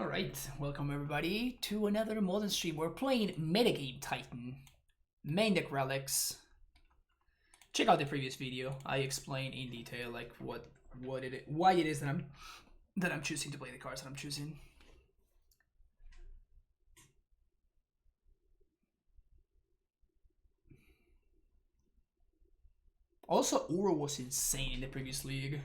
Alright, welcome everybody to another modern stream. We're playing Metagame Titan. Main deck relics. Check out the previous video. I explain in detail like why it is that I'm choosing to play the cards that I'm choosing. Also, Uro was insane in the previous league.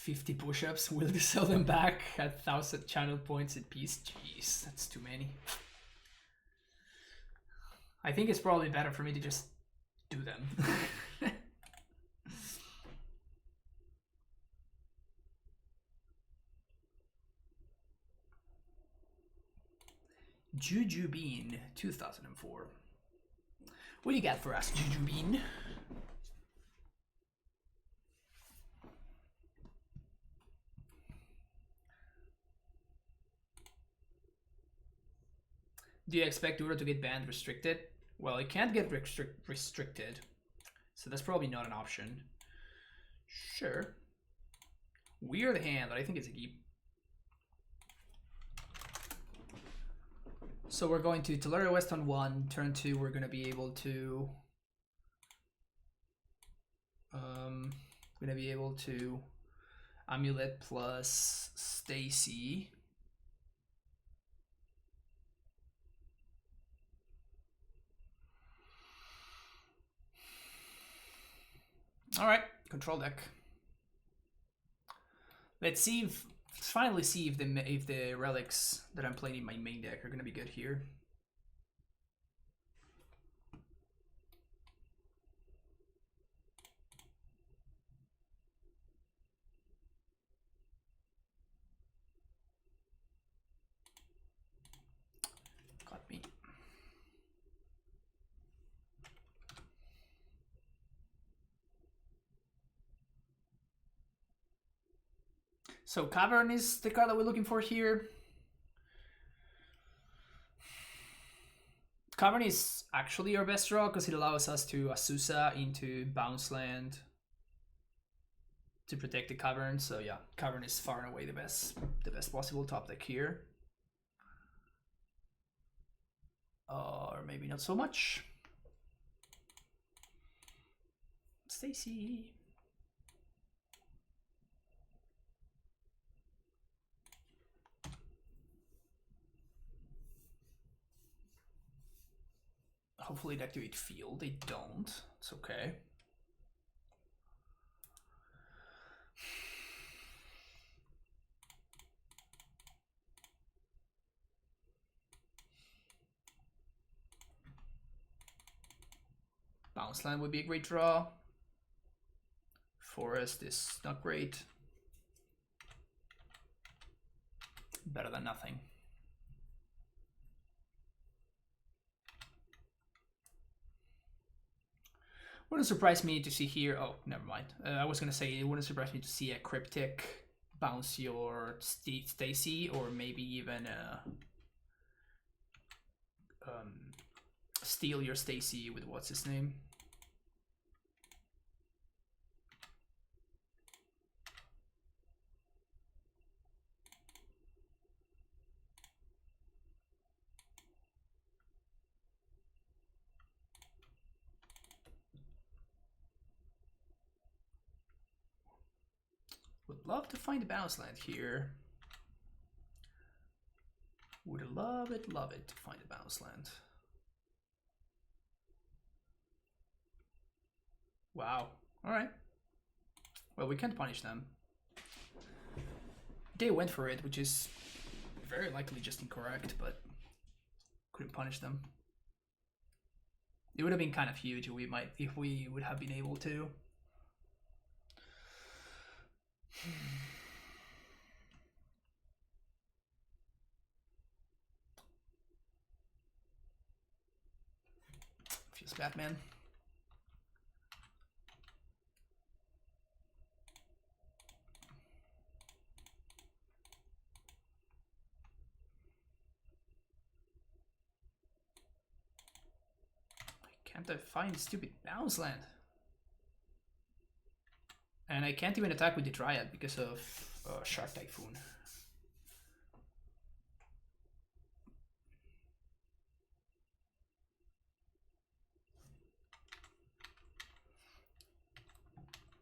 $50 push-ups. Will they sell them back at 1,000 channel points apiece? Jeez, that's too many. I think it's probably better for me to just do them. Juju Bean 2004. What do you got for us, Juju Bean? Do you expect Uro to get banned restricted? Well, it can't get restricted, so that's probably not an option. Sure. Weird hand, but I think it's a keep. So we're going to Tolaria West on 1, turn 2 we're going to be able to MetAmuLIT plus Stacy. Alright, control deck. Let's finally see if the relics that I'm playing in my main deck are gonna be good here. Got me. So Cavern is the card that we're looking for here. Cavern is actually our best draw because it allows us to Azusa into bounce land to protect the Cavern. So yeah, Cavern is far and away the best possible top deck here. Or maybe not so much. Stacy. Hopefully they activate field. They don't. It's okay. Bounce land would be a great draw. Forest is not great. Better than nothing. Wouldn't surprise me to see here. Oh, never mind. I was gonna say it wouldn't surprise me to see a Cryptic bounce your Stacy, or maybe even steal your Stacy with what's his name. Would love to find a bounce land here. Would love it to find a bounce land. Wow. Alright. Well, we can't punish them. They went for it, which is very likely just incorrect, but couldn't punish them. It would have been kind of huge if we would have been able to. Feels Batman. Can't I find stupid bounce land? And I can't even attack with the Dryad because of Shark Typhoon.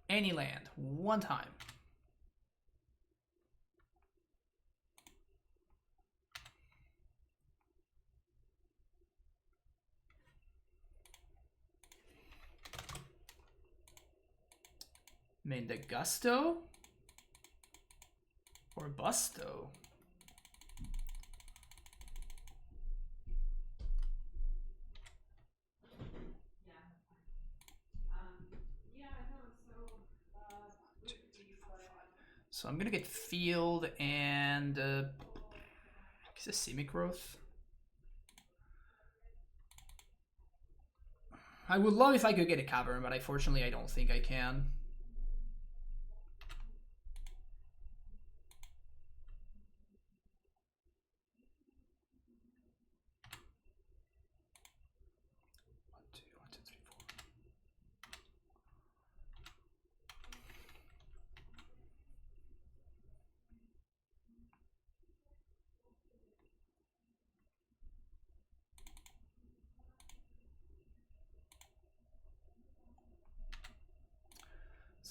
Any land, one time. Main the Gusto or Busto? So I'm gonna get Field and is this Simic Growth? I would love if I could get a Cavern, but unfortunately I don't think I can.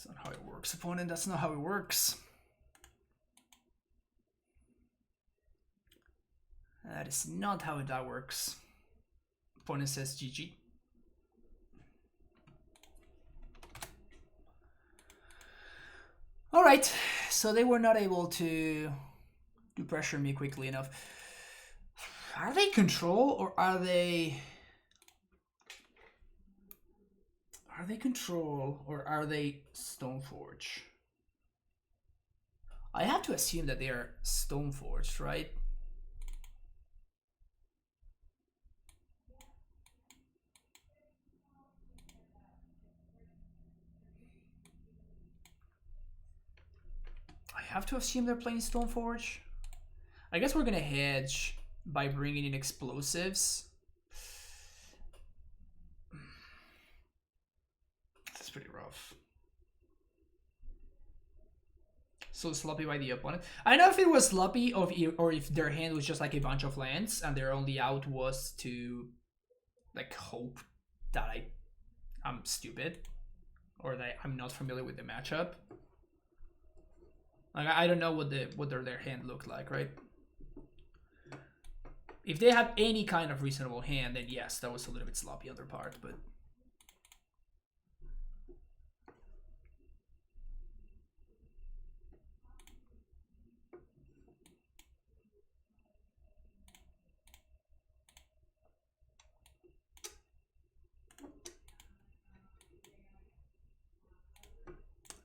That's not how it works, opponent. That's not how it works. That is not how that works. Opponent says GG. Alright, so they were not able to pressure me quickly enough. Are they control or are they... Are they control or are they Stoneforge? I have to assume that they are Stoneforged, right? I have to assume they're playing Stoneforge. I guess we're gonna hedge by bringing in explosives. That's pretty rough. So sloppy by the opponent. I don't know if it was sloppy or if their hand was just like a bunch of lands and their only out was to like hope that I'm stupid or that I'm not familiar with the matchup. Like I don't know what their hand looked like, right? If they had any kind of reasonable hand, then yes, that was a little bit sloppy on their part, but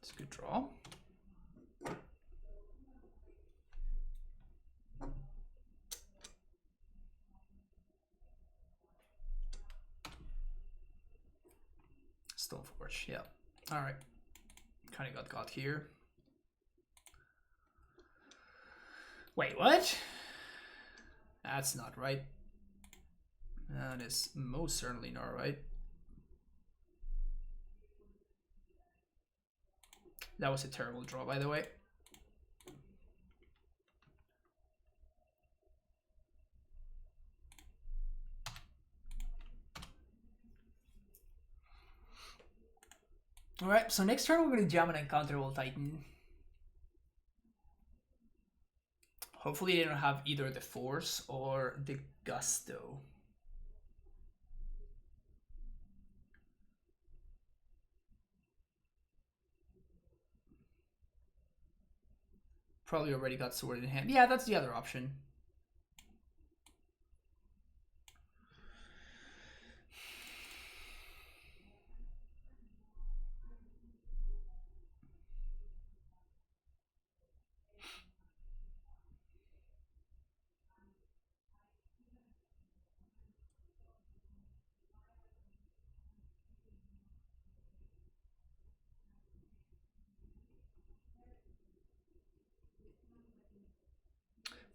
it's a good draw. Stoneforge, yeah. All right, kind of got here. Wait, what? That's not right. That is most certainly not right. That was a terrible draw, by the way. Alright, so next turn we're going to jam an Uncounterable Titan. Hopefully they don't have either the Force or the Gusto. Probably already got Sword in hand. Yeah, that's the other option.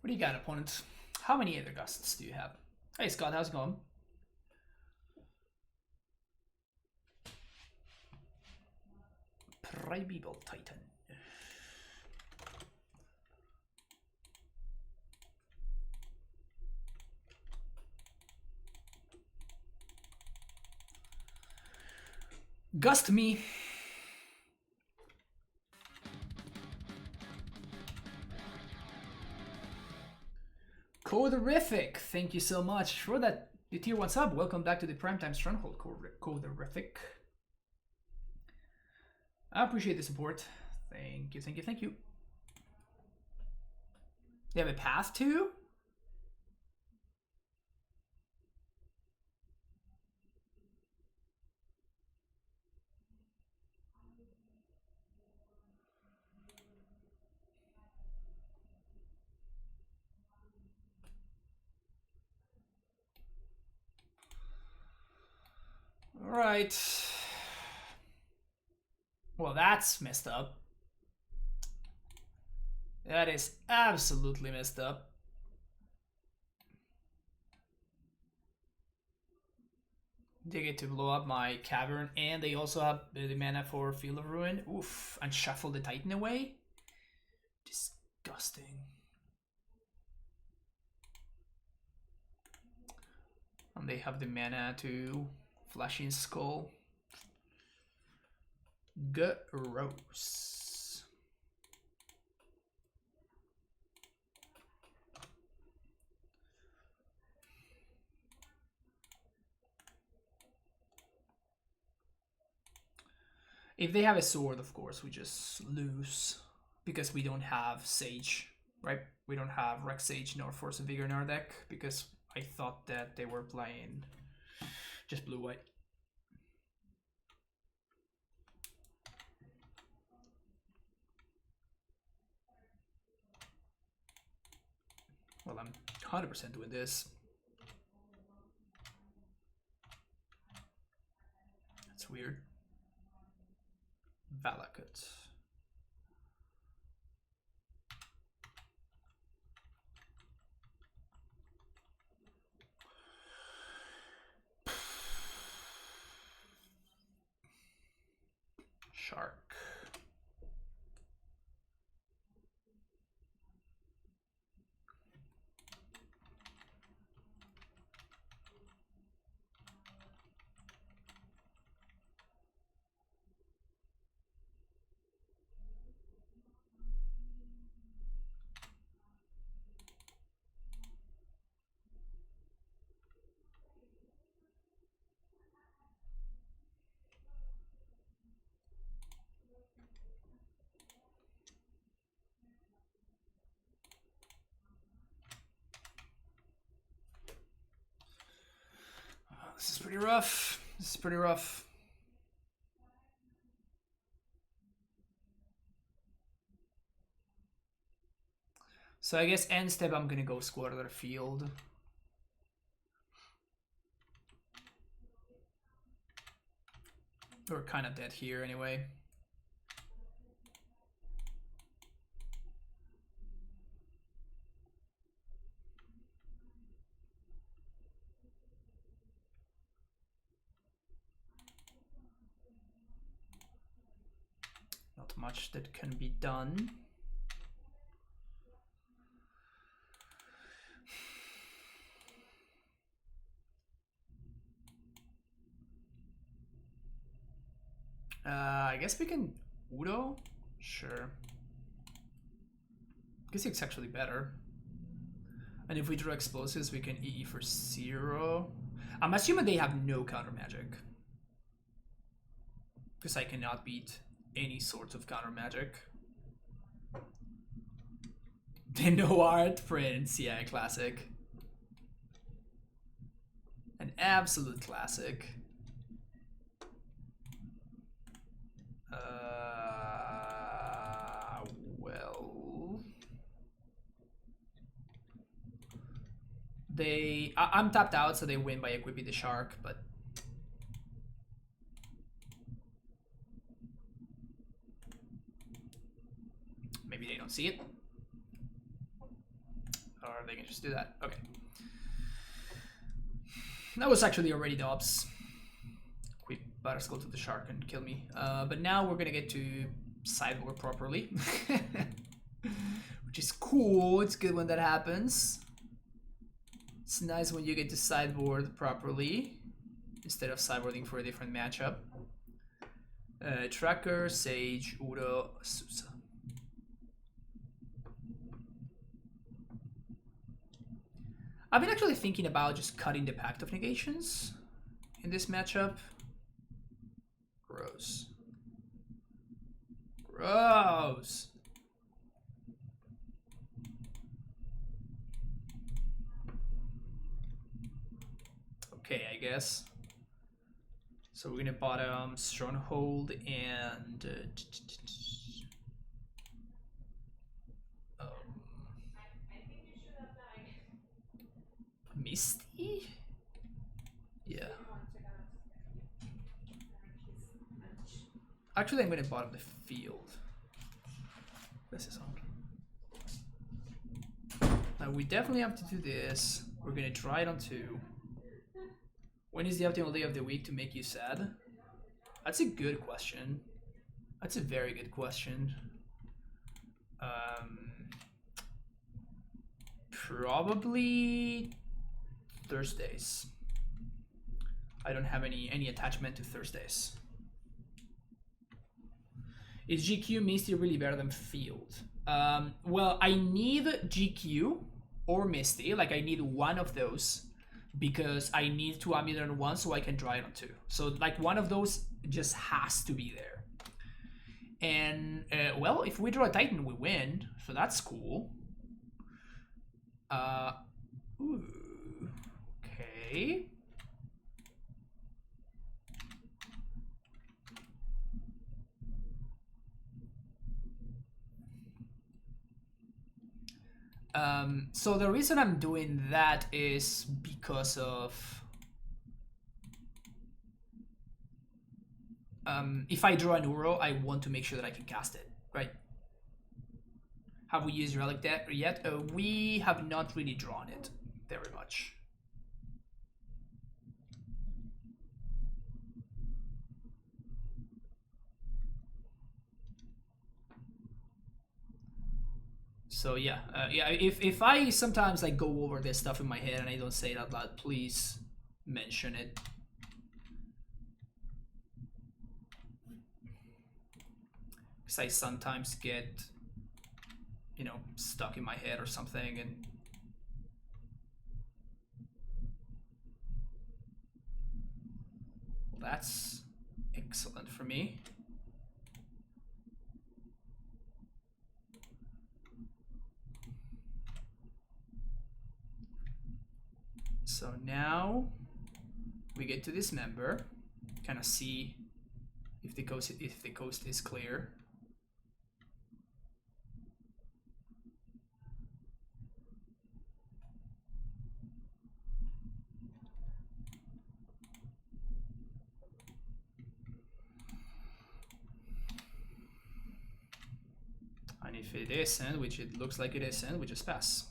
What do you got, opponent? How many other Gusts do you have? Hey, Scott, how's it going? Primeval Titan. Gust me. Coderific, thank you so much for that. The tier 1 sub. Welcome back to the Primetime Stronghold, Coderific. I appreciate the support. Thank you, thank you, thank you. They have a path too? Right. Well, that's messed up. That is absolutely messed up. They get to blow up my cavern, and they also have the mana for Field of Ruin. Oof, and shuffle the Titan away. Disgusting. And they have the mana to Flashing Skull. Gross. If they have a sword, of course, we just lose. Because we don't have Sage, right? We don't have Rex Sage nor Force of Vigor in our deck. Because I thought that they were playing just blue-white. Well, I'm 100% doing this. That's weird. Valakut. Shark. This is pretty rough. This is pretty rough. So I guess end step I'm gonna go Squatter Field. We're kind of dead here anyway. Not much that can be done. I guess we can Udo? Sure. I guess it's actually better. And if we draw explosives, we can EE for 0. I'm assuming they have no counter magic. Because I cannot beat any sorts of counter magic. The no art prince, yeah, classic. An absolute classic. Well, I'm tapped out, so they win by equipping the shark, but maybe they don't see it, or they can just do that. Okay, that was actually already Dobbs. Batterskull to the shark and kill me. But now we're gonna get to sideboard properly. Which is cool, it's good when that happens. It's nice when you get to sideboard properly instead of sideboarding for a different matchup. Tracker, Sage, Uro, Susa. I've been actually thinking about just cutting the Pact of Negations in this matchup. Gross. Gross. Okay, I guess. So we're gonna bottom Stronghold and Misty? Yeah. Actually, I'm gonna bottom the field. This is on. Now we definitely have to do this. We're gonna try it on 2. When is the optimal day of the week to make you sad? That's a good question. That's a very good question. Probably Thursdays. I don't have any attachment to Thursdays. Is GQ Misty really better than Field? Well, I need GQ or Misty. Like, I need one of those because I need 2 Amulet on 1 so I can draw it on 2. So, like, one of those just has to be there. And, well, if we draw a Titan, we win. So that's cool. Ooh, okay. So the reason I'm doing that is because of if I draw an Uro, I want to make sure that I can cast it, right? Have we used Relic yet? We have not really drawn it very much. So yeah, if I sometimes like go over this stuff in my head and I don't say it out loud, please mention it. Because I sometimes get, you know, stuck in my head or something, and well, that's excellent for me. So now we get to dismember, kind of see if the coast is clear. And if it isn't, which it looks like it isn't, we just pass.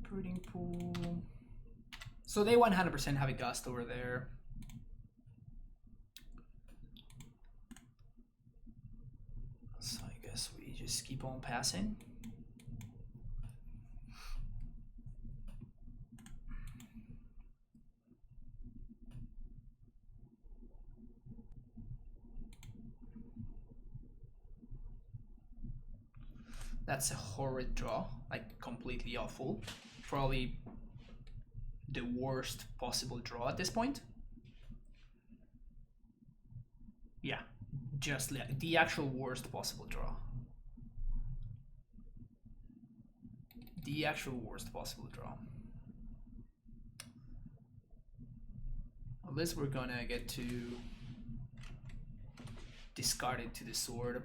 Brooding Pool. So they 100% have a Gust over there. So I guess we just keep on passing. That's a horrid draw, like completely awful. Probably the worst possible draw at this point. Yeah, just the actual worst possible draw. The actual worst possible draw. Unless we're gonna get to discard it to the sword.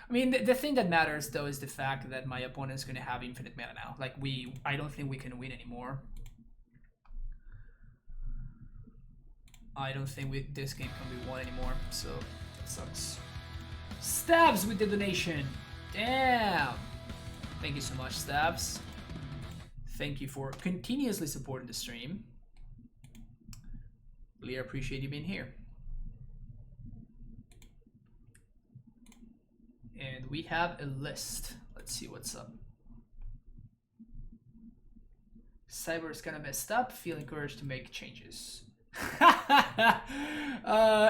I mean, the thing that matters though is the fact that my opponent's gonna have infinite mana now. Like I don't think we can win anymore. I don't think this game can be won anymore, so that sucks. Stabs with the donation. Damn. Thank you so much, Stabs. Thank you for continuously supporting the stream. Really appreciate you being here. And we have a list. Let's see what's up. Cyber is kind of messed up. Feel encouraged to make changes.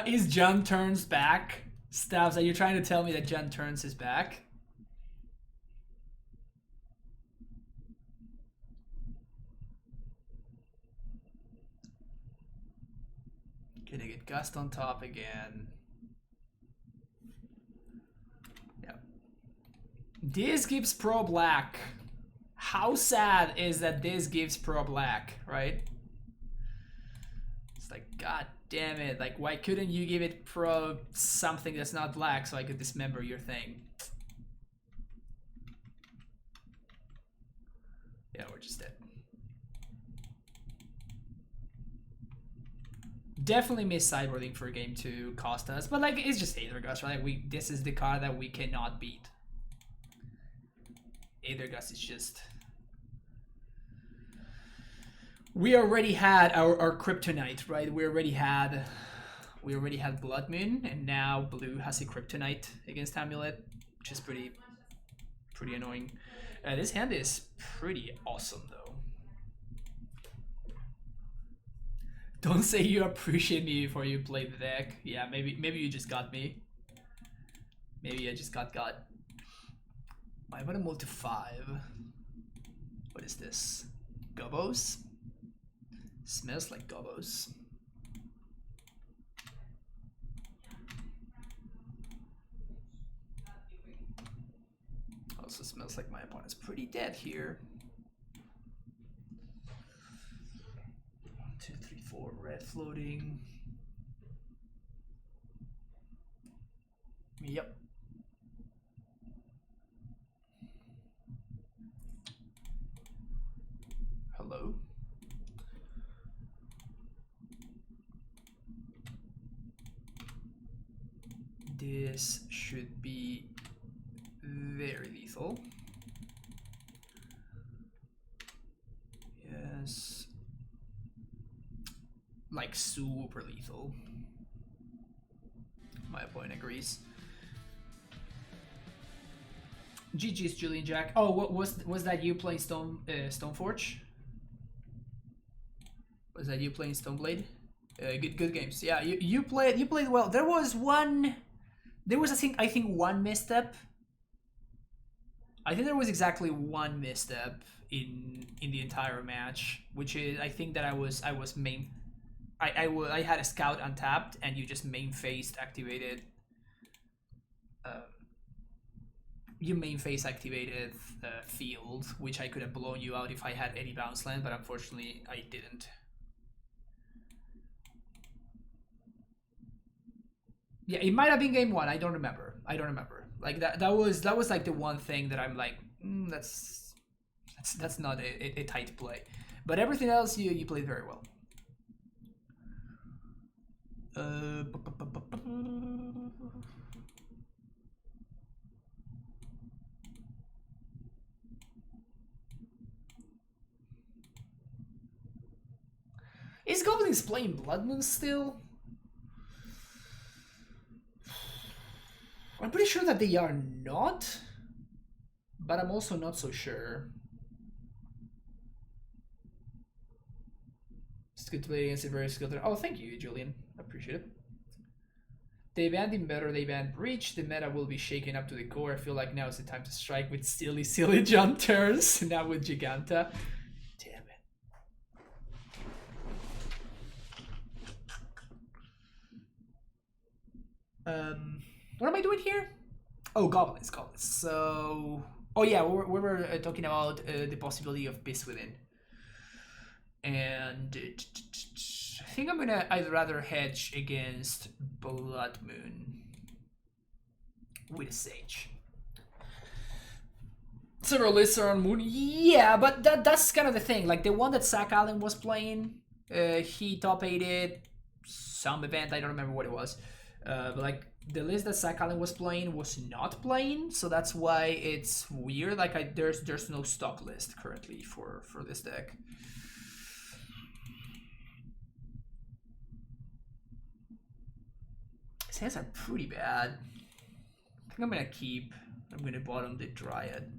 Is John Turns back? Stabs, are you trying to tell me that John Turns is back? Gonna get Gust on top again. Yeah. This gives Pro Black. How sad is that this gives Pro Black, right? It's like, god damn it. Like, why couldn't you give it Pro something that's not black so I could dismember your thing? Yeah, we're just dead. Definitely miss sideboarding for game to cost us, but like it's just Aethergust, right? This is the card that we cannot beat. Aethergust is just. We already had our Kryptonite, right? We already had Blood Moon, and now blue has a Kryptonite against Amulet, which is pretty annoying. This hand is pretty awesome though. Don't say you appreciate me before you play the deck. Yeah, maybe you just got me. Maybe I just got. Why would I multi 5? What is this? Gobos? Smells like Gobos. Also smells like my opponent's pretty dead here. 1, 2, 3, 4, red floating. Yep. Hello. This should be very lethal. Yes. Like super lethal. My opponent agrees. GG's Julian Jack. Oh, what was that you playing Stoneforge? Was that you playing StoneBlade? Good games. Yeah, you played well. There was I think one misstep. I think there was exactly one misstep in the entire match, which is I think that I had a scout untapped and you just main phase activated. You main phase activated field, which I could have blown you out if I had any bounce land, but unfortunately I didn't. Yeah, it might have been game 1. I don't remember. Like that was like the one thing that I'm like, that's not a tight play. But everything else you played very well. Is Goblins playing Blood Moon still? I'm pretty sure that they are not, but I'm also not so sure. It's good to play against a very skilled. Oh, thank you, Julian. I appreciate it. They banned him better, they banned Breach. The meta will be shaken up to the core. I feel like now is the time to strike with silly jump turns. Now with Giganta. Damn it. What am I doing here? Oh, goblins. So, oh yeah, we were talking about the possibility of Beast Within, and I think I'd rather hedge against Blood Moon with a Sage. Several lists are on Moon, yeah, but that's kind of the thing. Like the one that Zach Allen was playing, he top 8'd some event. I don't remember what it was, but like the list that Zach Allen was playing was not playing, so that's why it's weird. Like there's no stock list currently for this deck. His hands are pretty bad. I think I'm gonna keep. I'm gonna bottom the Dryad.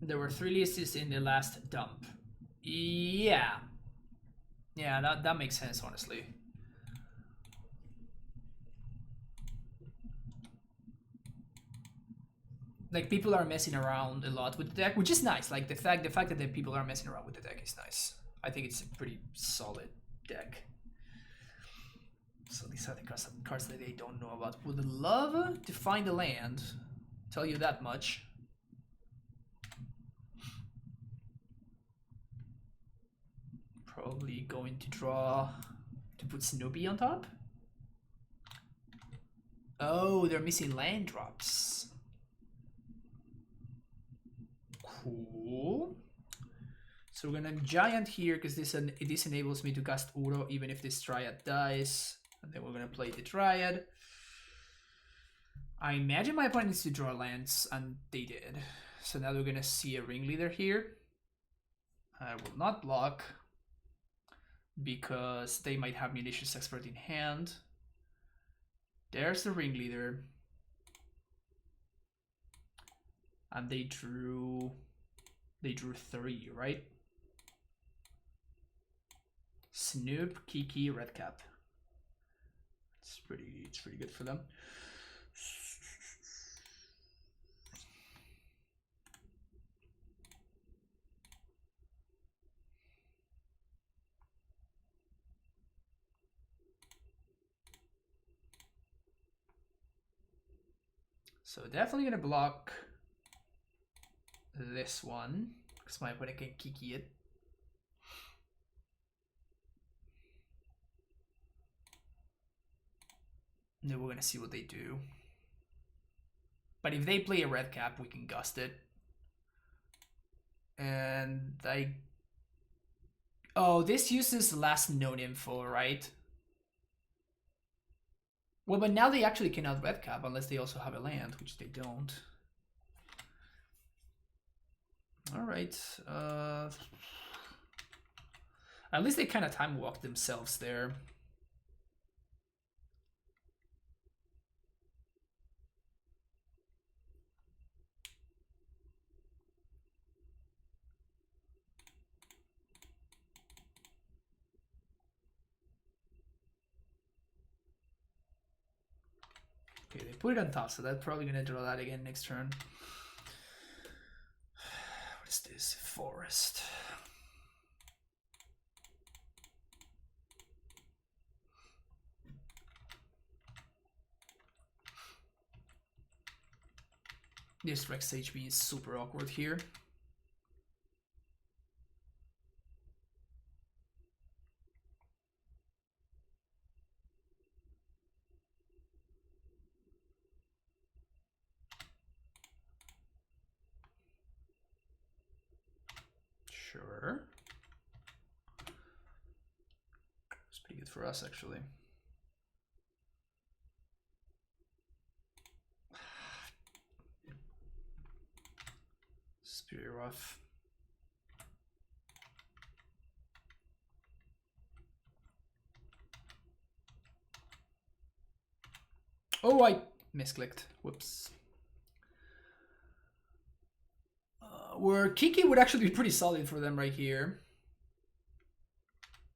There were 3 lists in the last dump. Yeah. Yeah, that makes sense, honestly. Like, people are messing around a lot with the deck, which is nice. Like, the fact that the people are messing around with the deck is nice. I think it's a pretty solid deck. So these are the cards that they don't know about. Would love to find a land. Tell you that much. Probably going to draw to put Snoopy on top. Oh, they're missing land drops. Cool. So we're gonna Giant here because this enables me to cast Uro even if this Triad dies. And then we're gonna play the Triad. I imagine my opponent needs to draw lands, and they did. So now we're gonna see a Ringleader here. I will not block because they might have Munitions Expert in hand. There's the Ringleader. And they drew 3, right? Snoop, Kiki, Redcap. It's pretty good for them. So definitely gonna block this one because my opponent can Kiki it. And then we're gonna see what they do. But if they play a red cap, we can gust it. And oh, this uses last known info, right? Well, but now they actually cannot red cap unless they also have a land, which they don't. All right. At least they kind of time walk themselves there. Okay, they put it on top, so that's probably gonna draw that again next turn. What is this? Forest. This Rex HB is super awkward here. Sure. It's pretty good for us, actually. It's pretty rough. Oh, I misclicked. Whoops. Where Kiki would actually be pretty solid for them right here.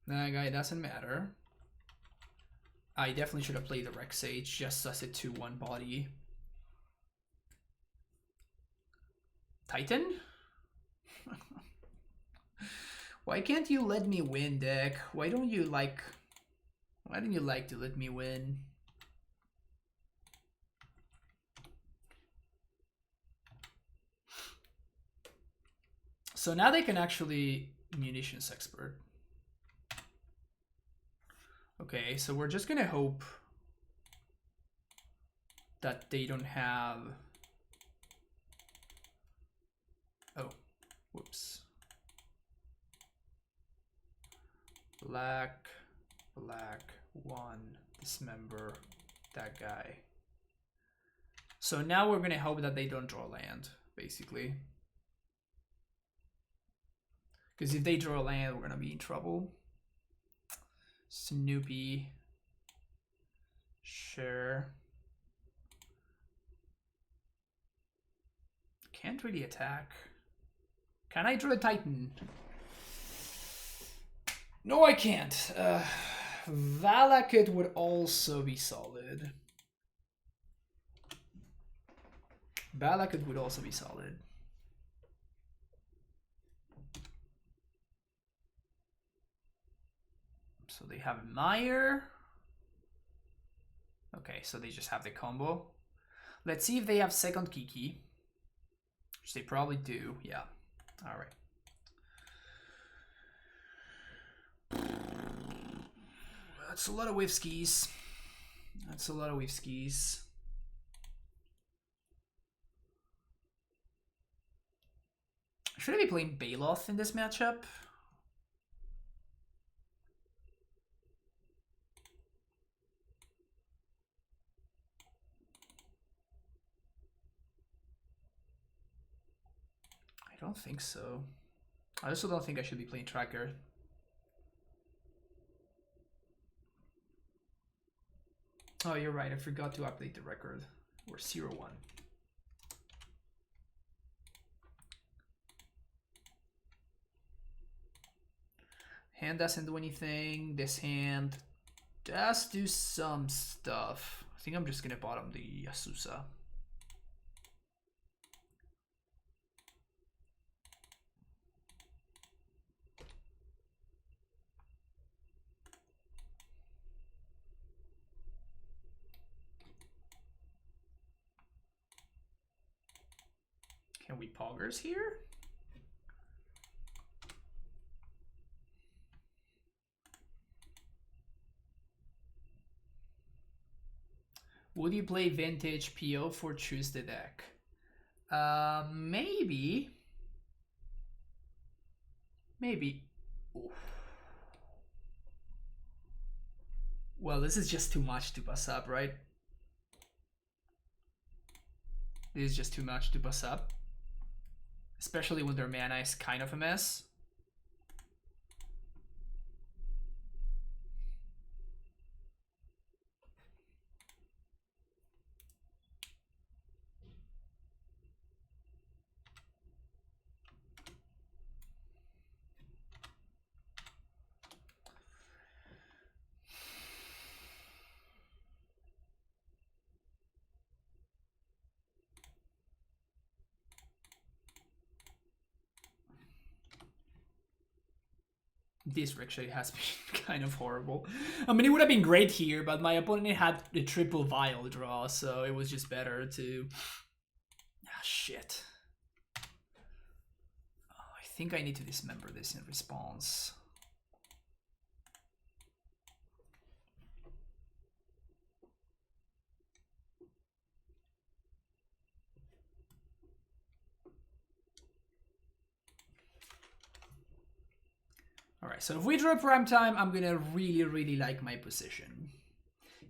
That guy doesn't matter. I definitely should have played the Rex Sage just as a 2-1 body. Titan? Why can't you let me win, deck? Why don't you like to let me win? So now they can actually munitions expert. Okay, so we're just gonna hope that they don't have... Oh, whoops. Black, black, 1, dismember, that guy. So now we're gonna hope that they don't draw land, basically. Because if they draw land, we're gonna be in trouble. Snoopy. Sure. Can't really attack. Can I draw a Titan? No, I can't. Valakut would also be solid. Valakut would also be solid. So they have Meyer. Okay, so they just have the combo. Let's see if they have second Kiki. Which they probably do, yeah. Alright. That's a lot of whiskys. That's a lot of whiskies. Should I be playing Baloth in this matchup? I don't think so. I also don't think I should be playing Tracker. Oh, you're right. I forgot to update the record. We're 0-1. Hand doesn't do anything. This hand does do some stuff. I think I'm just gonna bottom the Yasusa. Can we poggers here? Would you play Vintage PO for choose the deck? Maybe. Maybe. Oof. Well, this is just too much to bust up, right? This is just too much to bust up. Especially when their mana is kind of a mess. This actually has been kind of horrible. I mean, it would have been great here, but my opponent had the triple vial draw, so it was just better to... Ah, shit. Oh, I think I need to dismember this in response. Alright, so if we draw prime time, I'm gonna really like my position.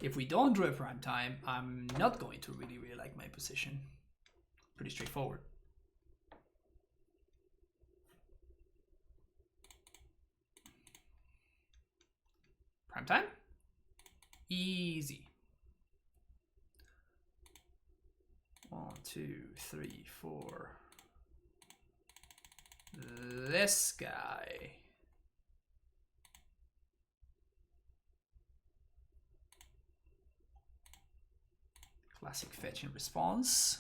If we don't draw prime time, I'm not going to really like my position. Pretty straightforward. Prime time? Easy. 1, 2, 3, 4. This guy. Classic fetch and response.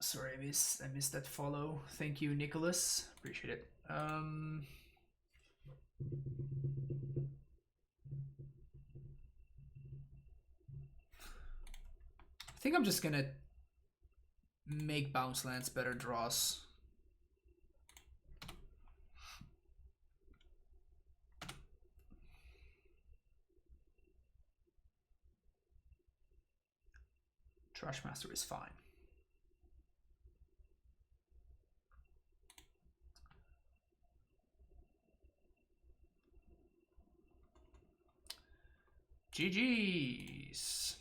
Sorry, I missed that follow. Thank you, Nicholas. Appreciate it. I think I'm just gonna make bounce lands better draws. Trashmaster is fine. GG's.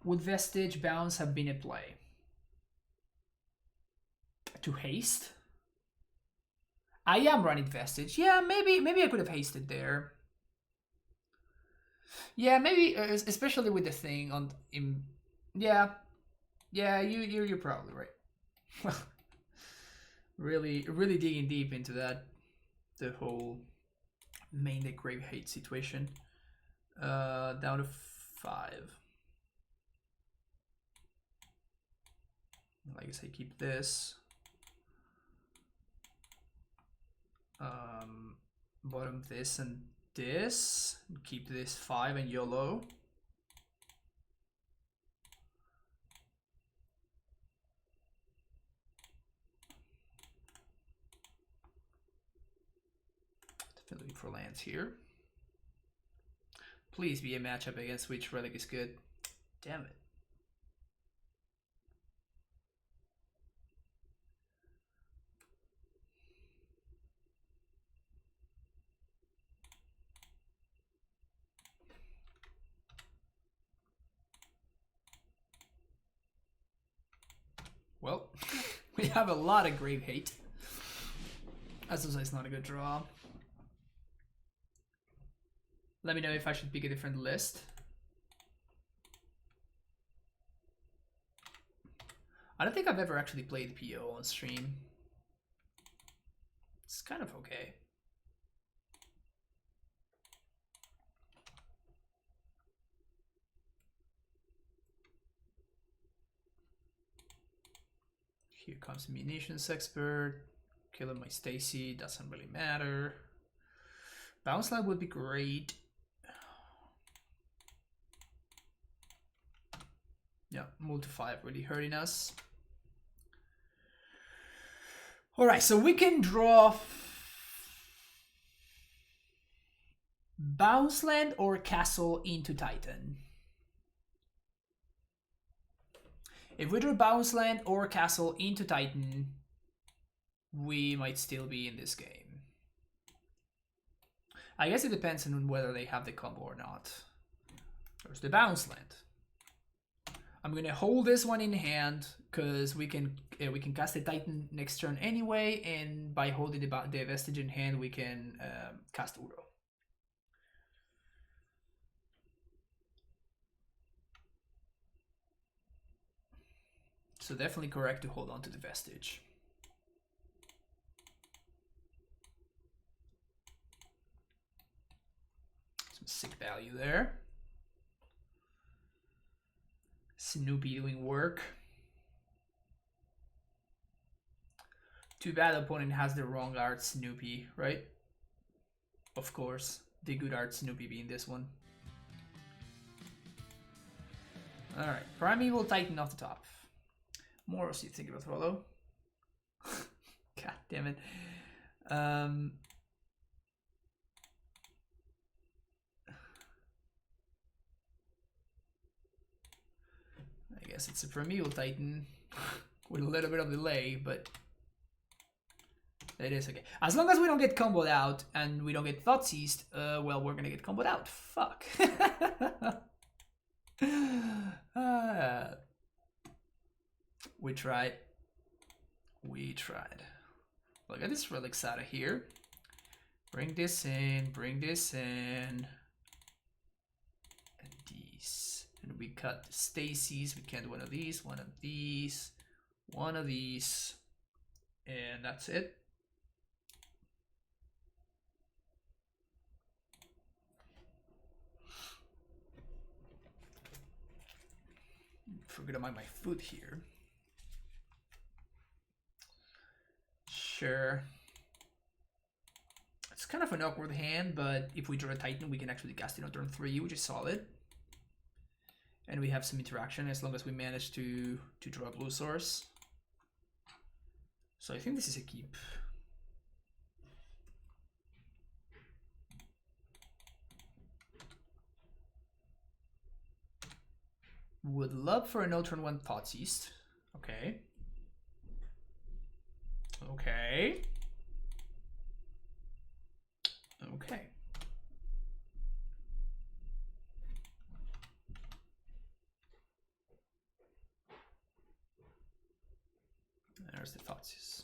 Would Vestige Bounce have been a play? To haste? I am running Vestige. Yeah, maybe I could have hasted there. Yeah, maybe, especially with the thing on... yeah, you're probably right. really digging deep into that. The whole main deck grave hate situation. Down to 5. I guess I keep this. Bottom this and this. Keep this 5 and YOLO. Definitely looking for lands here. Please be a matchup against which relic is good. Damn it. Well, we have a lot of grave hate. That's also it's not a good draw. Let me know if I should pick a different list. I don't think I've ever actually played PO on stream. It's kind of okay. Here comes Munitions Expert. Killing my Stacy, doesn't really matter. Bounce Land would be great. Yeah, multi-5 really hurting us. Alright, so we can draw Bounce Land or Castle into Titan. If we draw Bounce Land or Castle into Titan, we might still be in this game. I guess it depends on whether they have the combo or not. There's the Bounce Land. I'm gonna hold this one in hand because we can cast the Titan next turn anyway, and by holding the Vestige in hand, we can cast Uro. So definitely correct to hold on to the Vestige. Some sick value there. Snoopy doing work. Too bad the opponent has the wrong art Snoopy, right? Of course, the good art Snoopy being this one. Alright, Primeval Titan off the top. More else you think about Rollo? God damn it. I guess it's a Primeval Titan with a little bit of delay, but it is okay. As long as we don't get comboed out and we don't get Thought Seized, well, we're gonna get comboed out. Fuck. We tried. We tried. Look at this relics out of here. Bring this in, bring this in. And these. And we cut Stacy's. We can't do one of these, one of these, one of these. And that's it. forget about my food here. Sure. It's kind of an awkward hand, but if we draw a Titan, we can actually cast it on turn 3, which is solid. And we have some interaction as long as we manage to draw a blue source. So I think this is a keep. Would love for a no turn 1 Thoughtseized. Okay. Okay. Okay. There's the Thoughtseized.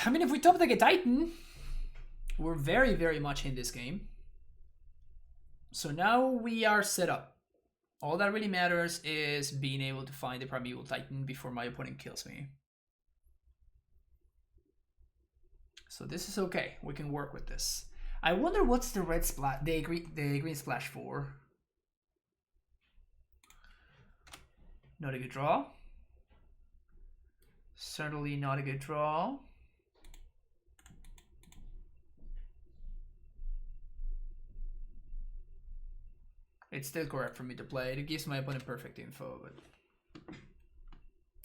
I mean, if we top deck a Titan, we're very, very much in this game. So now we are set up. All that really matters is being able to find the Primeval Titan before my opponent kills me. So this is okay. We can work with this. I wonder what's the red splash, the green splash for. Not a good draw. Certainly not a good draw. It's still correct for me to play. It gives my opponent perfect info, but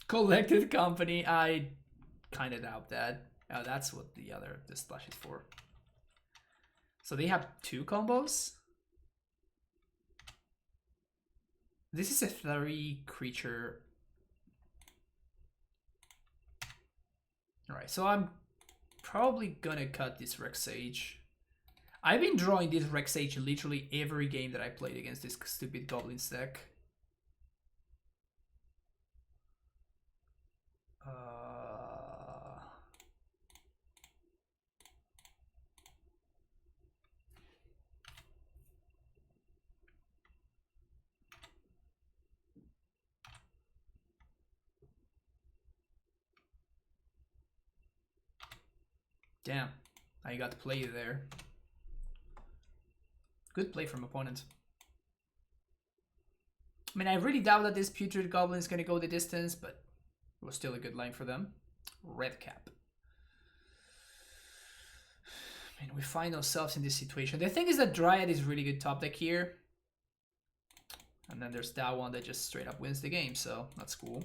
collected company, I kind of doubt that. Oh, that's what this splash is for. So they have 2 combos. This is a 3 creature. Alright, so I'm probably gonna cut this Rex Sage. I've been drawing this Rex Sage literally every game that I played against this stupid Goblins deck. Damn, I got to play there. Good play from opponent. I mean, I really doubt that this Putrid Goblin is going to go the distance, but it was still a good line for them. Red cap. I mean, we find ourselves in this situation. The thing is that Dryad is really good top deck here. And then there's that one that just straight up wins the game, so that's cool.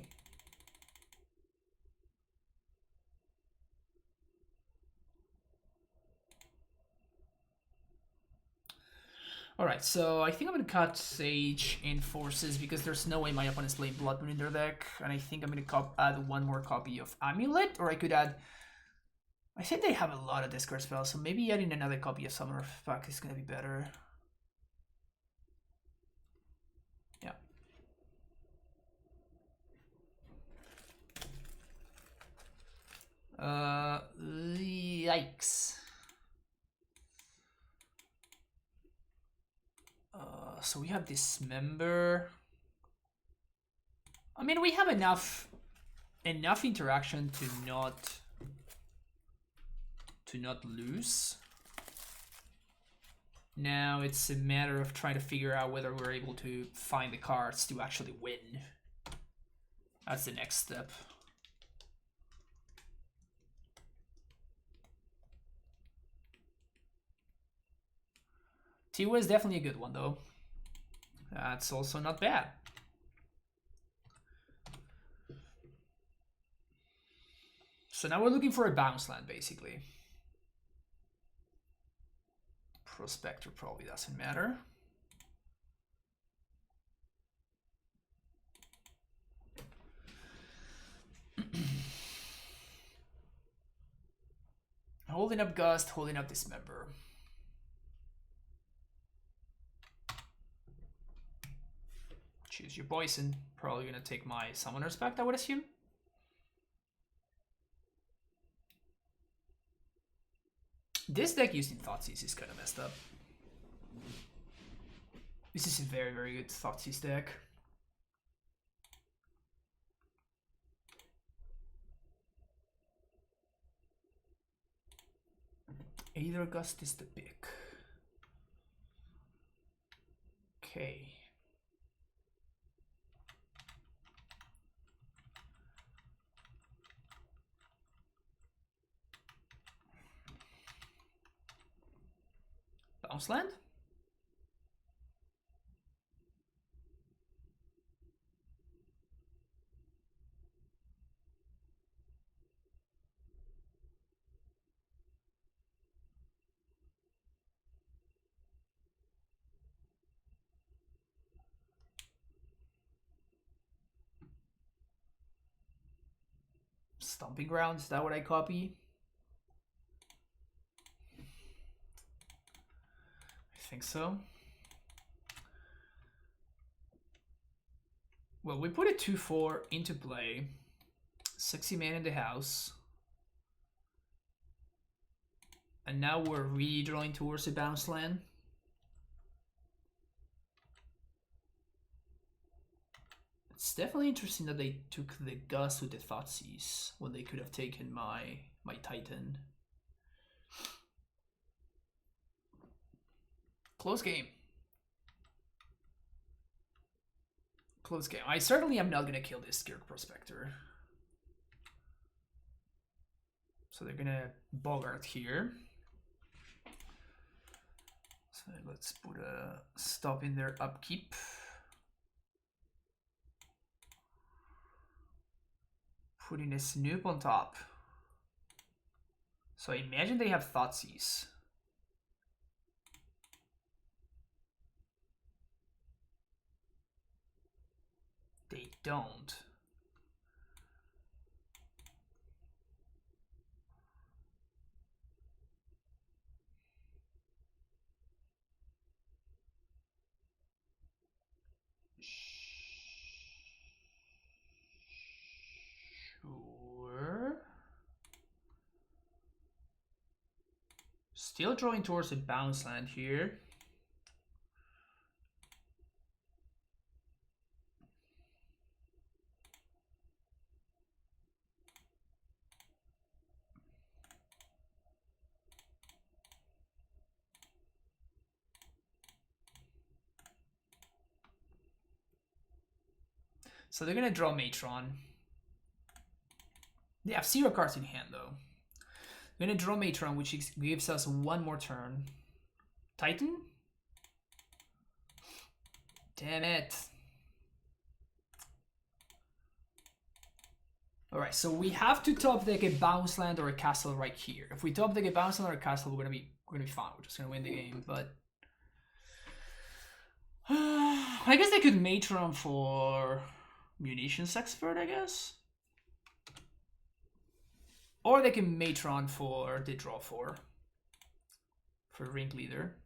Alright, so I think I'm going to cut Sage in Forces because there's no way my opponent's playing Blood Moon in their deck. And I think I'm going to add 1 more copy of Amulet, or I could add... I think they have a lot of discard spells, so maybe adding another copy of Summoner of Pack is going to be better. Yeah. Yikes. So we have Dismember. I mean, we have enough interaction to not lose. Now it's a matter of trying to figure out whether we're able to find the cards to actually win. That's the next step. Tiwa is definitely a good one, though. That's also not bad. So now we're looking for a bounce land, basically. Prospector probably doesn't matter. Holding up Gust, holding up Dismember. Choose your poison. Probably gonna take my Summoner's Pact, I would assume. This deck using Thoughtseize is kind of messed up. This is a very, very good Thoughtseize deck. Aether Gust is the pick. Okay. Bounce land? Stomping Ground, is that what I copy? I think so. Well, we put a 2/4 into play. Sexy man in the house. And now we're redrawing towards a bounce land. It's definitely interesting that they took the Gus with the Thoughtseize when they could have taken my Titan. Close game. Close game. I certainly am not gonna kill this Scared Prospector. So they're gonna Bogart here. So let's put a stop in their upkeep. Putting a Snoop on top. So imagine they have Thoughtseize. They don't. Sure. Still drawing towards a bounce land here. So they're gonna draw Matron. They have 0 cards in hand though. They're gonna draw Matron, which gives us 1 more turn. Titan? Damn it. Alright, so we have to top deck a bounce land or a castle right here. If we top deck a bounce land or a castle, we're gonna be fine. We're just gonna win the game, but I guess they could Matron for Munitions Expert, I guess. Or they can Matron for the draw for Ringleader.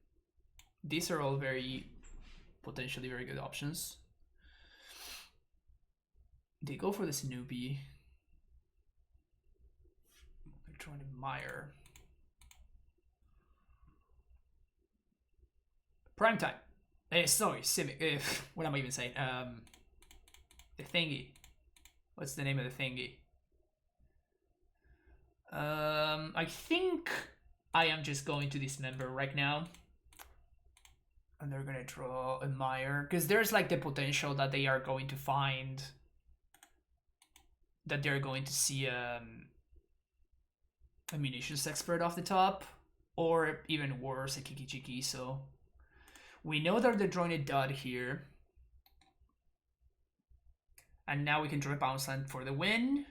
These are all potentially very good options. They go for the Snoopy. They're trying to Mire. Prime time. Sorry, Simic. What am I even saying? The thingy. What's the name of the thingy? I think I am just going to dismember right now. And they're gonna draw a Mire. Because there's like the potential that they are going to find that they're going to see a Munitions Expert off the top. Or even worse, a Kiki Chiki. So we know that they're drawing a dud here. And now we can draw a bounce land for the win.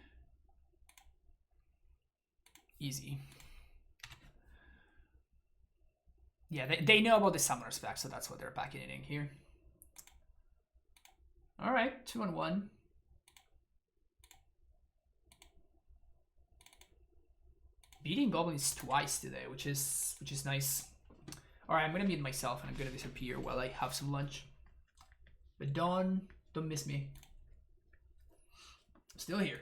Easy. Yeah, they know about the Summoner's Pact, so that's what they're backing it in here. Alright, 2-1. Beating Goblins twice today, which is nice. Alright, I'm gonna mute myself and I'm gonna disappear while I have some lunch. But don't miss me. I'm still here.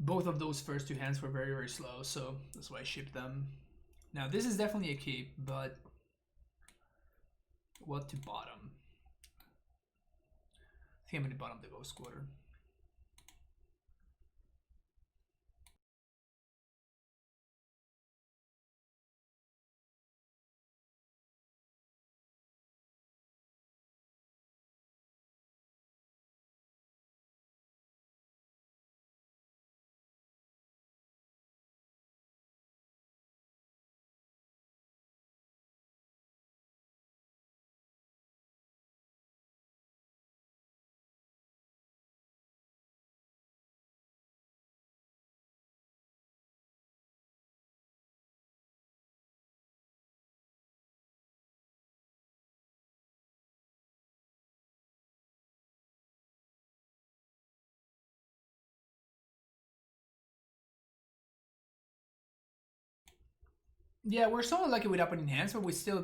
Both of those first two hands were very, very slow, so that's why I shipped them. Now this is definitely a keep, but what to bottom? I think I'm gonna bottom the Ghost Quarter. Yeah, we're so unlucky with opening hands, but we still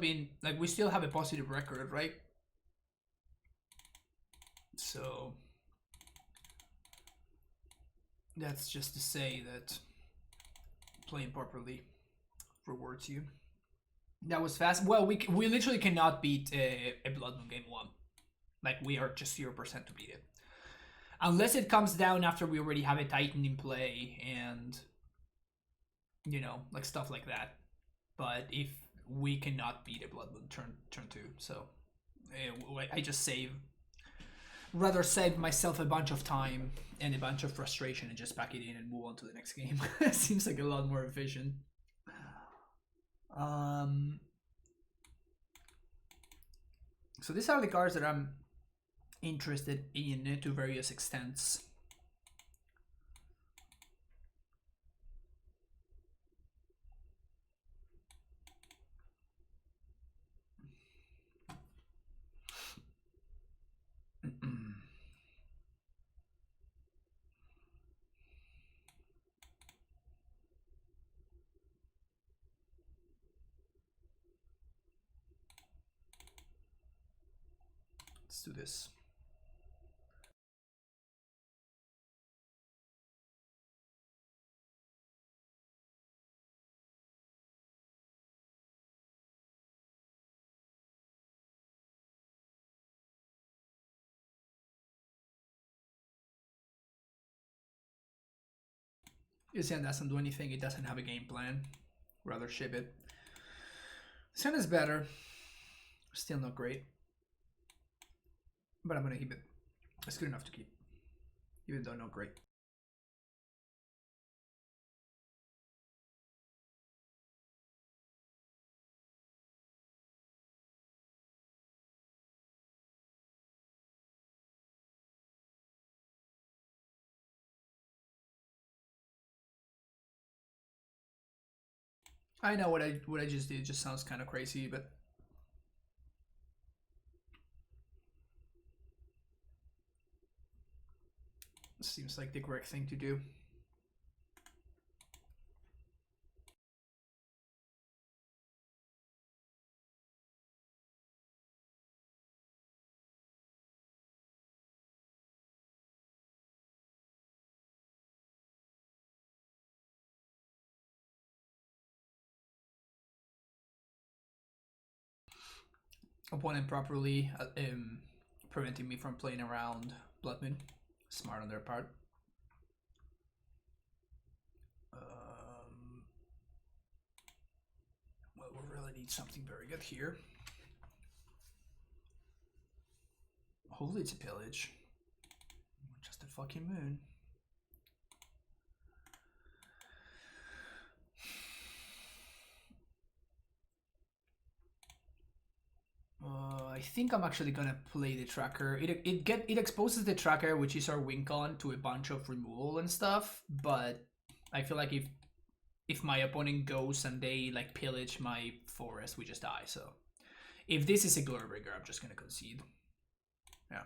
have a positive record, right? So that's just to say that playing properly rewards you. That was fast. Well, we literally cannot beat a Blood Moon game 1. Like, we are just 0% to beat it. Unless it comes down after we already have a Titan in play and, you know, like stuff like that. But if we cannot beat a Blood Moon turn 2, so I just rather save myself a bunch of time and a bunch of frustration and just pack it in and move on to the next game. Seems like a lot more efficient. So these are the cards that I'm interested in to various extents. Let's do this. This hand doesn't do anything, it doesn't have a game plan. Rather ship it. This hand is better. Still not great. But I'm gonna keep it. It's good enough to keep. Even though not great. I know what I just did just sounds kind of crazy, but it seems like the correct thing to do. Opponent properly preventing me from playing around Blood Moon. Smart on their part. Well, we really need something very good here. Hopefully it's a pillage. Just a fucking moon. I think I'm actually gonna play the tracker. It exposes the tracker, which is our win con, to a bunch of removal and stuff. But I feel like if my opponent goes and they like pillage my forest, we just die. So if this is a Glorybringer, I'm just gonna concede. Yeah.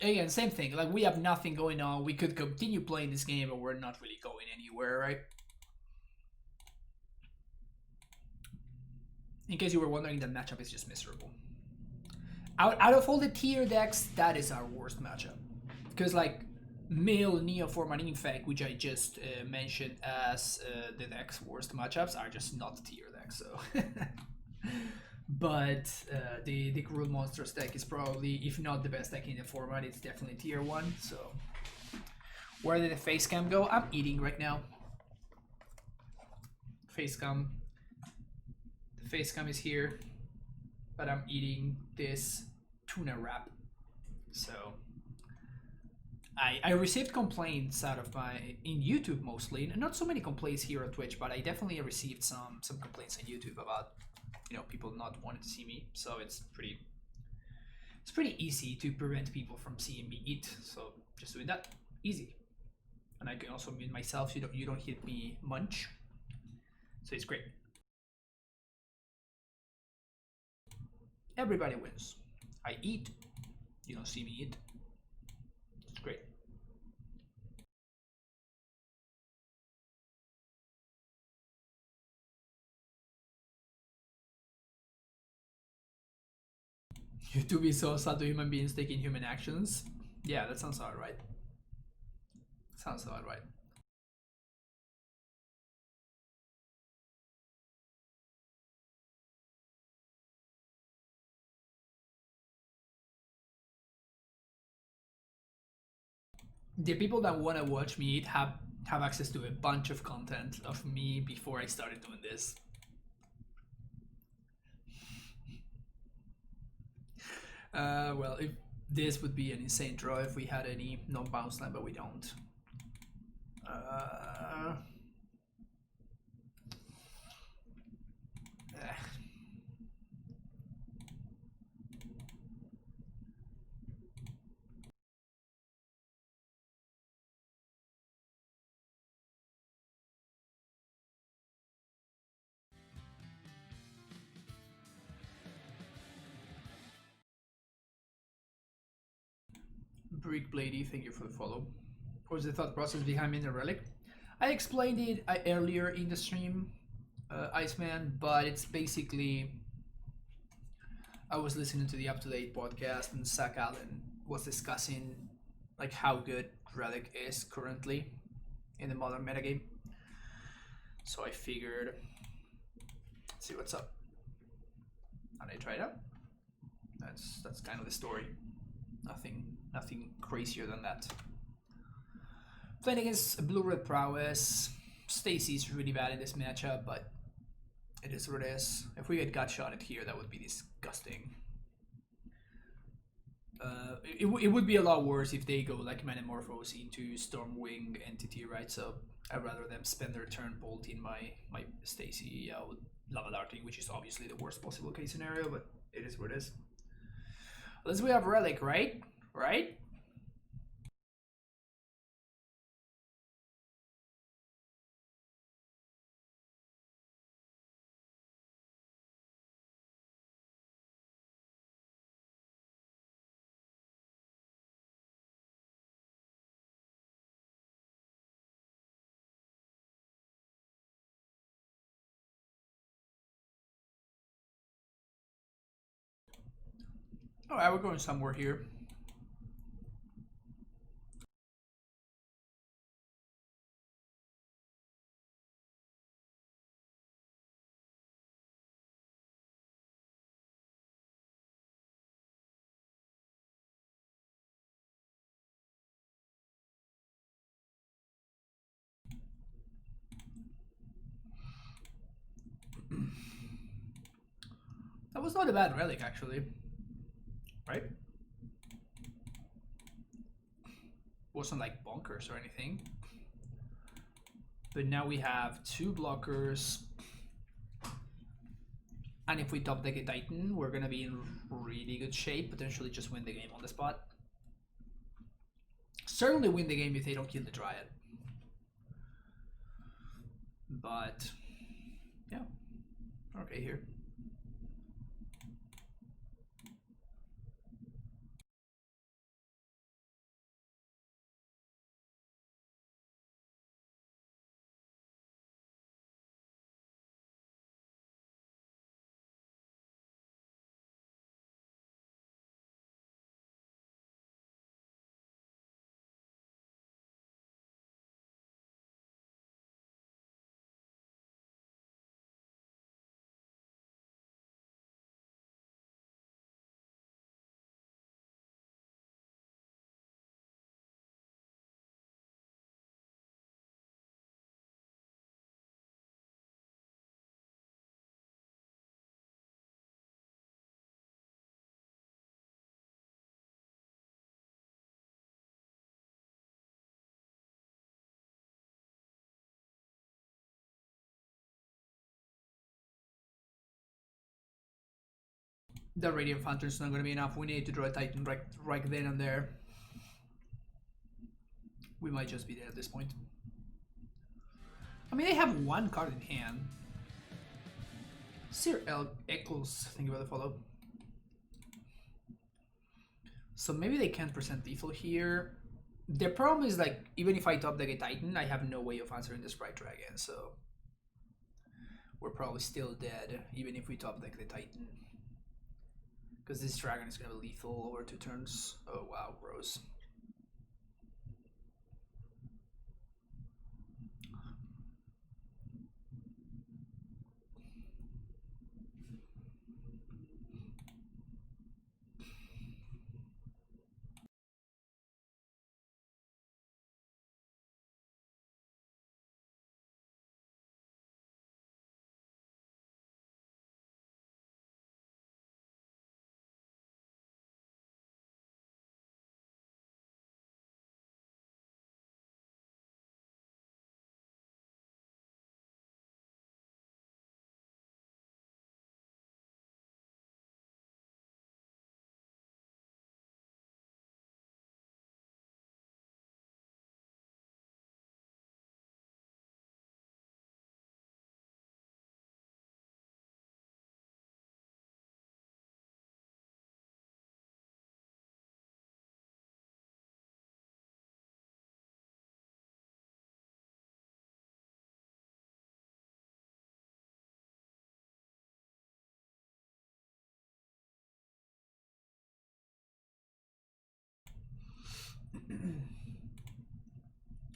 Again, same thing. Like, we have nothing going on. We could continue playing this game, but we're not really going anywhere, right? In case you were wondering, that matchup is just miserable. Out of all the tier decks, that is our worst matchup. Because, like, Mill, Neoform, and Infect, which I just mentioned as the deck's worst matchups, are just not tier decks. So, but the Gruul Monsters deck is probably, if not the best deck in the format, it's definitely tier 1. So, where did the face cam go? I'm eating right now. Face cam. The face cam is here, but I'm eating this tuna wrap. So. I received complaints out of in YouTube mostly, not so many complaints here on Twitch, but I definitely received some complaints on YouTube about, you know, people not wanting to see me. So it's pretty easy to prevent people from seeing me eat. So just doing that, easy. And I can also mute myself so you don't hear me munch. So it's great. Everybody wins. I eat, you don't see me eat. It's great. YouTube is so sad to human beings taking human actions. Yeah, that sounds alright. Sounds alright. The people that want to watch me eat have access to a bunch of content of me before I started doing this. Well, if this would be an insane draw if we had any non-bounce line, but we don't. Brickbladey, thank you for the follow. What was the thought process behind Mineral Relic? I explained it earlier in the stream, Iceman, but it's basically, I was listening to the Up to Date podcast and Zach Allen was discussing like how good Relic is currently in the modern metagame. So I figured, let's see what's up. And I tried out. That's kind of the story. Nothing crazier than that. Playing against Blue Red Prowess. Stacy's really bad in this matchup, but it is what it is. If we get gut-shotted here, that would be disgusting. It would be a lot worse if they go like Metamorphose into Stormwing entity, right? So I'd rather them spend their turn bolting my Stacy with Lava Darting, which is obviously the worst possible case scenario, but it is what it is. Unless we have Relic, right? Right? Alright, we're going somewhere here. That was not a bad Relic, actually. Right? Wasn't like bonkers or anything. But now we have 2 blockers. And if we top deck a Titan, we're gonna be in really good shape. Potentially just win the game on the spot. Certainly win the game if they don't kill the Dryad. But, yeah. Okay, here. The Radiant Fountain's not going to be enough. We need to draw a Titan right then and there. We might just be there at this point. I mean, they have one card in hand. Sir Eccles, thank you for the follow. So maybe they can't present default here. The problem is, like, even if I top deck a Titan, I have no way of answering the Sprite Dragon, so we're probably still dead, even if we top deck the Titan. Because this dragon is going to be lethal over 2 turns. Oh wow, gross.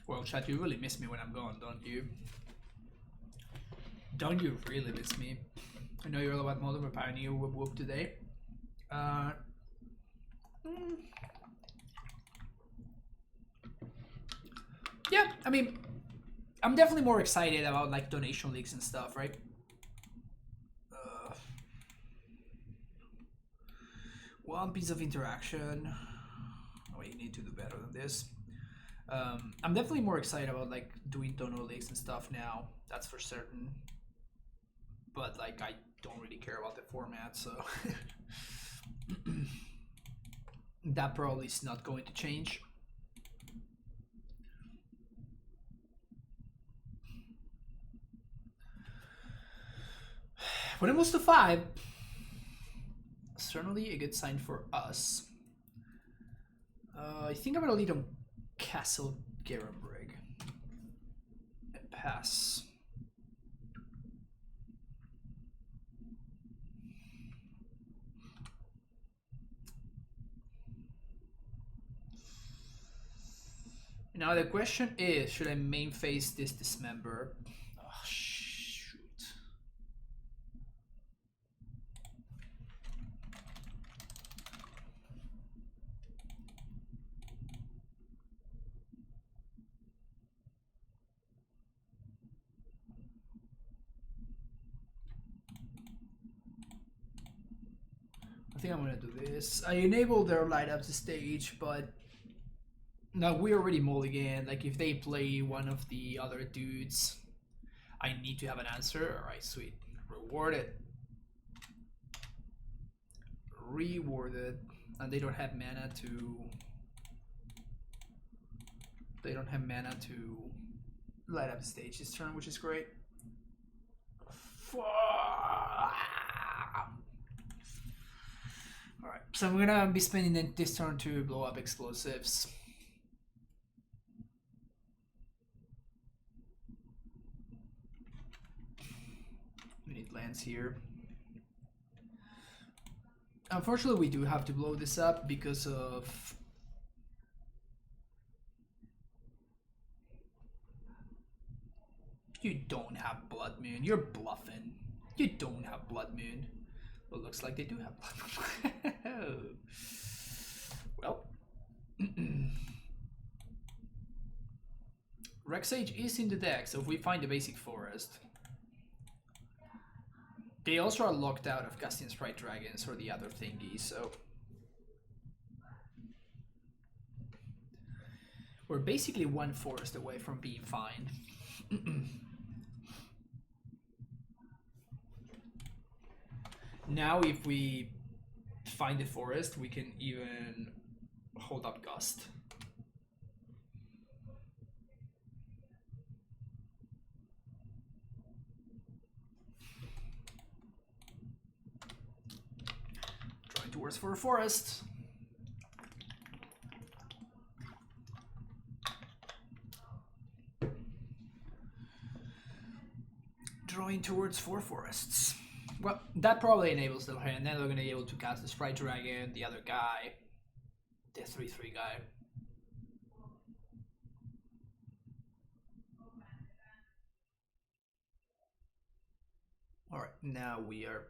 Well, chat, you really miss me when I'm gone, don't you? Don't you really miss me? I know you're all about Modern Pioneer whoop today. Yeah, I mean, I'm definitely more excited about like donation leagues and stuff, right? One piece of interaction. Oh, you need to do better than this. I'm definitely more excited about like doing dono leagues and stuff now. That's for certain. But like, I don't really care about the format, so that probably is not going to change. When it moves to 5, certainly a good sign for us. I think I'm gonna lead on Castle Garenbrig and pass. Now the question is, should I main phase this Dismember? Oh, shoot. I think I'm gonna do this. I enable their light up the stage, but now we already mulligan. Like if they play one of the other dudes, I need to have an answer. Alright, sweet. Rewarded. Rewarded. And they don't have mana to... They don't have mana to light up the stage this turn, which is great. Alright, so I'm gonna be spending this turn to blow up explosives. We need lands here. Unfortunately, we do have to blow this up because of... You don't have Blood Moon. You're bluffing. You don't have Blood Moon. Well, looks like they do have Blood Moon. Well. Rexage is in the deck, so if we find the basic forest... They also are locked out of casting Sprite Dragons or the other thingy, so... We're basically one forest away from being fine. Now if we find the forest, we can even hold up Gust. Drawing towards for a forest. Drawing towards 4 forests. Well, that probably enables their hand. Then they're gonna be able to cast the Sprite Dragon, the other guy, the 3/3 guy. Alright, now we are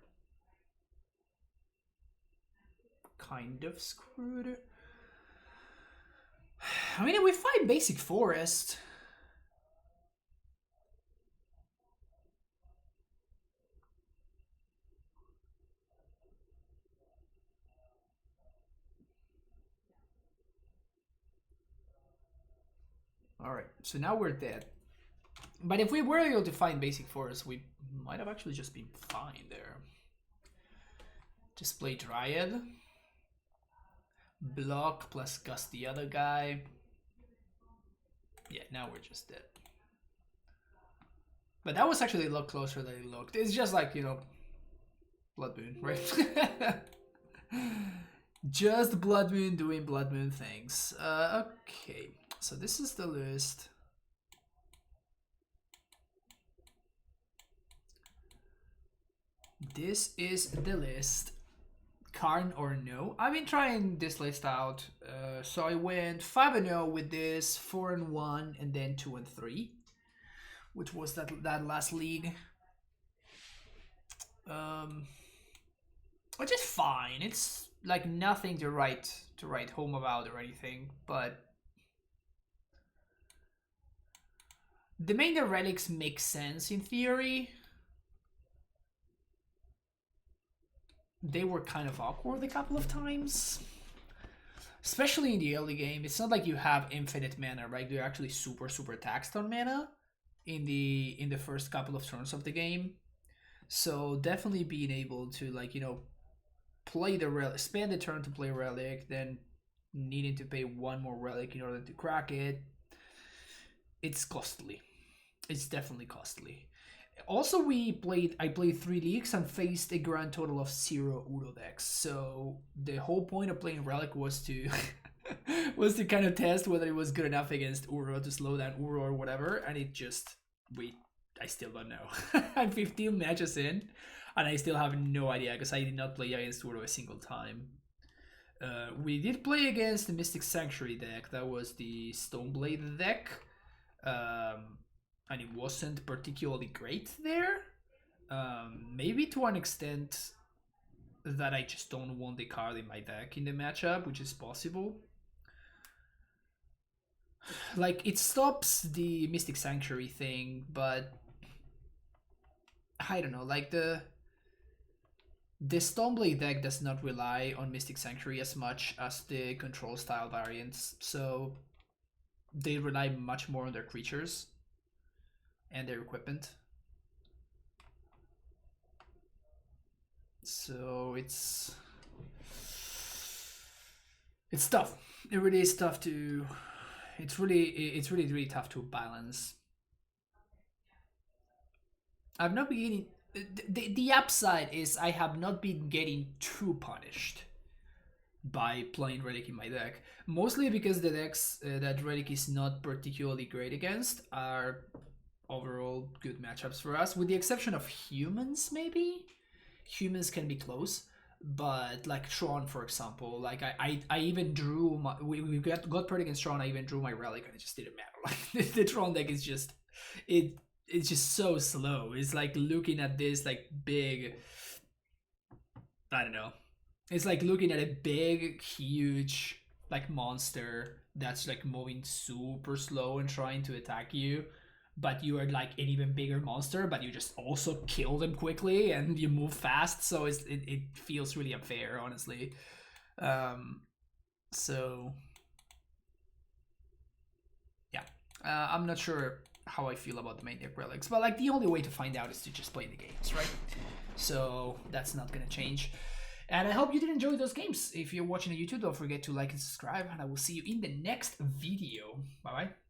kind of screwed. I mean, we fight basic forest. Alright, so now we're dead. But if we were able to find basic forest, we might have actually just been fine there. Just play Dryad. Block plus Gust the other guy. Yeah, now we're just dead. But that was actually a lot closer than it looked. It's just like, you know, Blood Moon, right? Just Blood Moon doing Blood Moon things. Okay, so this is the list. This is the list. Karn or no? I've been trying this list out. So I went 5-0 with this, 4-1, and then 2-3, which was that last league. Which is fine. It's like nothing to write home about or anything, but the main relics make sense in theory. They were kind of awkward a couple of times, especially in the early game. It's not like you have infinite mana, right? They're actually super taxed on mana in the first couple of turns of the game. So definitely being able to, like, you know, play the relic, spend the turn to play relic, then needing to pay one more relic in order to crack it. It's costly. It's definitely costly. Also, I played 3 leagues and faced a grand total of 0 Uro decks. So the whole point of playing Relic was to was to kind of test whether it was good enough against Uro to slow down Uro or whatever. And it just, I still don't know. I'm 15 matches in, and I still have no idea because I did not play against Uro a single time. We did play against the Mystic Sanctuary deck. That was the StoneBlade deck. And it wasn't particularly great there. Maybe to an extent that I just don't want the card in my deck in the matchup, which is possible. Like, it stops the Mystic Sanctuary thing, but I don't know, like the StoneBlade deck does not rely on Mystic Sanctuary as much as the control style variants, so they rely much more on their creatures and their equipment. So it's tough. It really is tough to. It's really tough to balance. I've not been getting the upside is I have not been getting too punished by playing Relic in my deck. Mostly because the decks that Relic is not particularly great against are overall good matchups for us, with the exception of humans. Maybe humans can be close, but like Tron, for example, like I even drew my we got paired against Tron. I even drew my Relic and it just didn't matter. Like the Tron deck is just it's just so slow. It's like looking at this like big, I don't know, it's like looking at a big huge like monster that's like moving super slow and trying to attack you, but you are like an even bigger monster, but you just also kill them quickly and you move fast, so it feels really unfair, honestly. So yeah, I'm not sure how I feel about the main deck Relics, but like the only way to find out is to just play the games, right? So that's not gonna change. And I hope you did enjoy those games. If you're watching on YouTube, don't forget to like and subscribe, and I will see you in the next video. Bye bye.